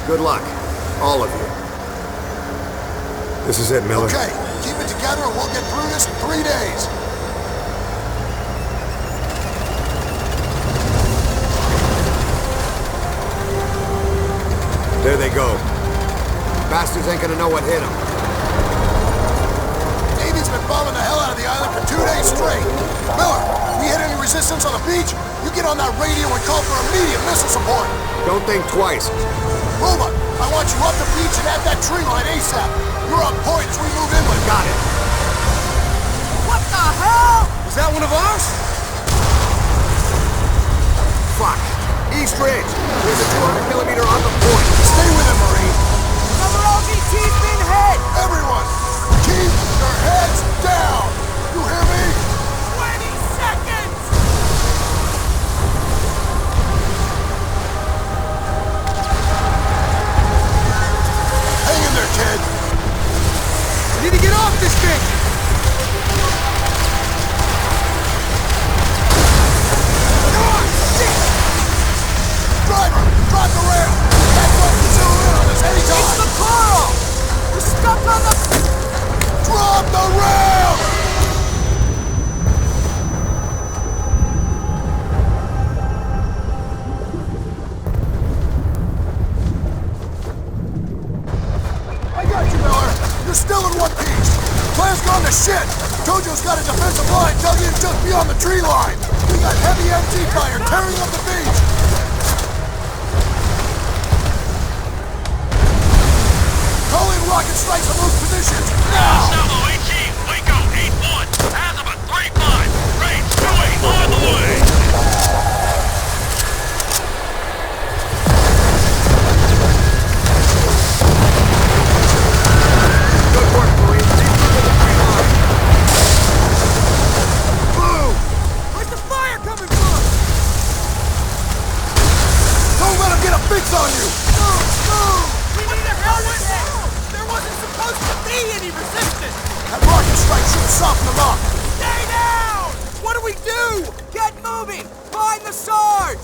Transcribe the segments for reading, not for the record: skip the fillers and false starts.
Good luck. All of you. This is it, Miller. Okay, keep it together and we'll get through this in 3 days. There they go. Bastards ain't gonna know what hit them. Navy's been bombing the hell out of the island for 2 days straight. Miller, we hit any resistance on the beach? You get on that radio and call for immediate missile support. Don't think twice. Roma, I want you up the beach and at that tree line ASAP. You're on point as we move inland. Got it. What the hell? Is that one of ours? Fuck. East Ridge. There's a 200mm on the point. Stay with him, Marine. Number LGT's been hit! Everyone, keep your heads down. You hear me? 20 seconds! Hang in there, kid. We need to get off this thing! Driver, drop the rail! That boat can zero in on us anytime! It's the coral! We're stuck on the... Drop the rail! I got you, Miller! You're still in one piece! Plan's gone to shit! Tojo's got a defensive line dug in just beyond the tree line! We got heavy MG fire tearing up the beach! Call in rocket strikes on those positions, now! Salvo 18, Waco 8-1, Azimuth 3-5, range 28 on the way! Good work, Marine. Keep moving the tree line. Move! Where's the fire coming from? Don't let him get a fix on you! Move! Move! We need a helicat! There wasn't supposed to be any resistance! That rocket strike should have softened them up! Stay down! What do we do? Get moving! Find the Sarge!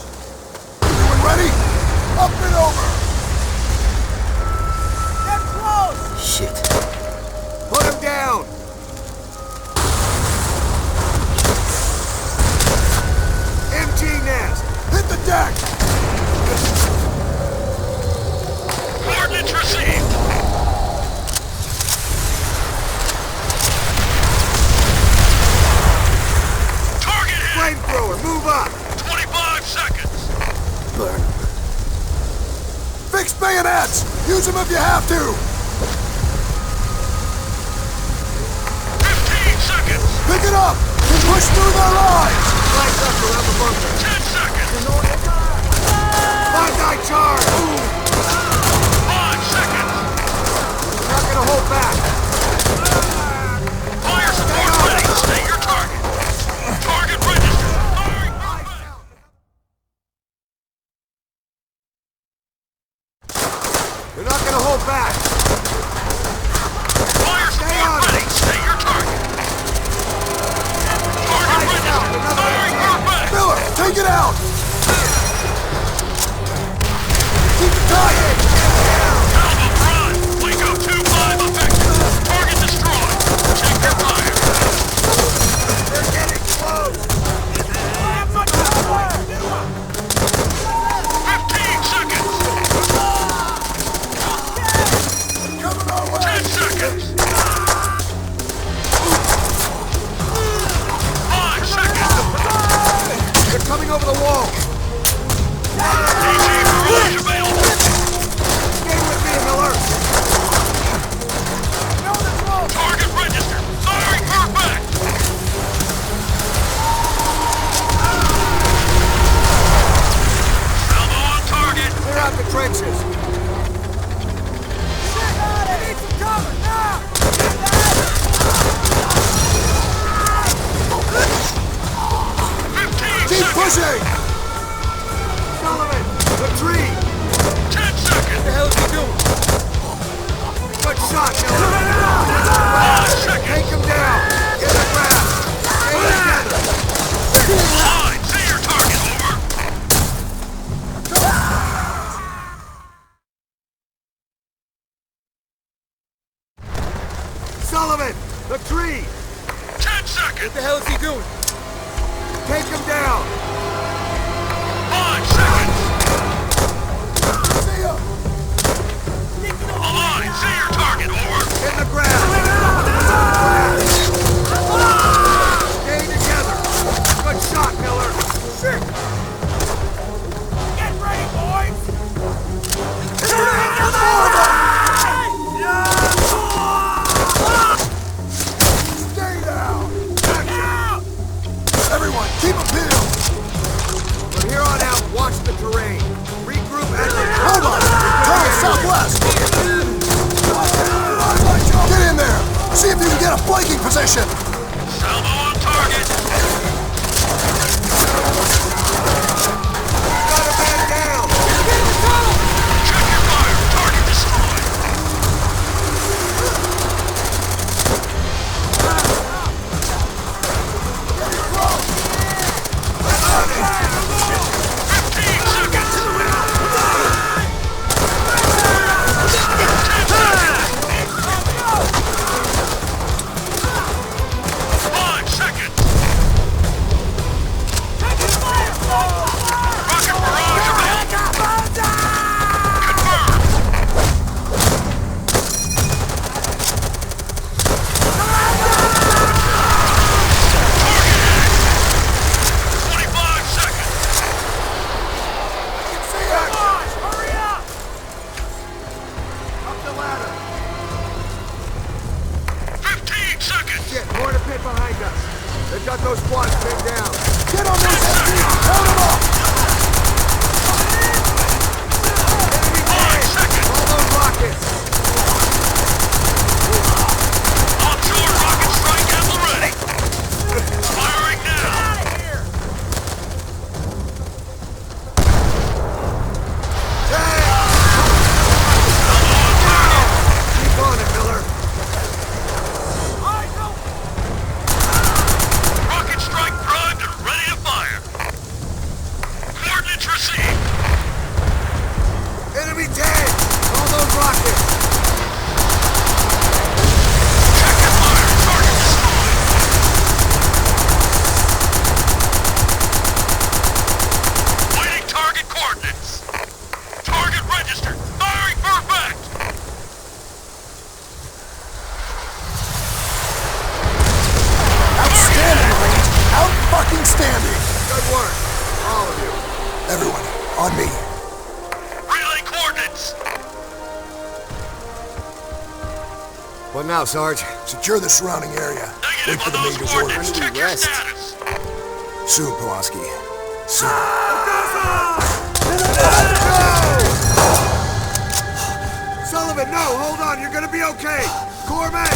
Everyone ready? Up and over! Get close! Shit. Put him down! MG nest! Hit the deck! Coordinates received! Target hit! Flamethrower, move up! 25 seconds! Burn. Fix bayonets! Use them if you have to! 15 seconds! Pick it up! And push through their lines! Lights up around the bunker. 10 seconds! Five die charge! 5 seconds! We're not gonna hold back. Fire support ready! State your target! Target registered! Firing movement! We're not gonna hold back. Fire support ready! State your target! Target registered! Firing movement! Miller, take it out! Keep it tight! Alpha Prime! Waco 2-5 effective! Target destroyed! Check your fire! They're getting close. 15 seconds! Coming our way! 10 seconds! 5 seconds! They're coming over the wall. AG barrage available! Stay with me, Miller. Target registered! Firing her back! Salvo on target! Clear out the trenches. Need some cover now! Keep pushing! Sullivan, the tree. 10 seconds! What the hell is he doing? Good shot, Miller. 5 seconds! Take him down. Get the grab. Stay together. Line! Say your target! tree! 10 seconds! What the hell is he doing? Take him down! 5 seconds! See ya! Align! See your target, over! In the ground! Stay together! Good shot, Miller! Shit! Get ready, boys! Stay down! Everyone, keep a peeled! From here on out, watch the terrain. Regroup at the Hold on! Turn southwest! Get in there! See if you can get a flanking position! Salvo on target! Got a man down! Check your fire! Target destroyed! They've got those squads pinned down. Get on those heads! Count them up! Enemy fire! All those rockets! Offshore rocket strike at the ready! Firing now! Out of here! Keep on it, Miller. Rocket strike primed and ready to fire! Coordinates received! Enemy tank! All those rockets! Check your fire! Target destroyed! Waiting target coordinates! Target registered! Firing for effect! Outstanding, Reed! Out-fucking-standing! Good work. All of you. Everyone, on me. Relay coordinates! What now, Sarge? Secure the surrounding area. Wait Negative for on the those major's coordinates. orders. Check your rest? status. Soon, Pulaski. Soon. Sullivan, no! Hold on! You're gonna be okay! Corman!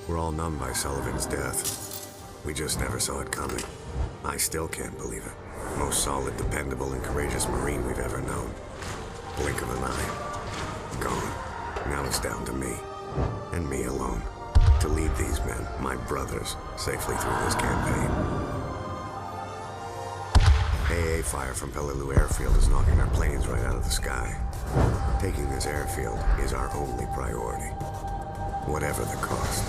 We're all numb by Sullivan's death. We just never saw it coming. I still can't believe it. Most solid, dependable, and courageous Marine we've ever known. Blink of an eye. Gone. Now it's down to me. And me alone. To lead these men, my brothers, safely through this campaign. AA fire from Peleliu Airfield is knocking our planes right out of the sky. Taking this airfield is our only priority. Whatever the cost.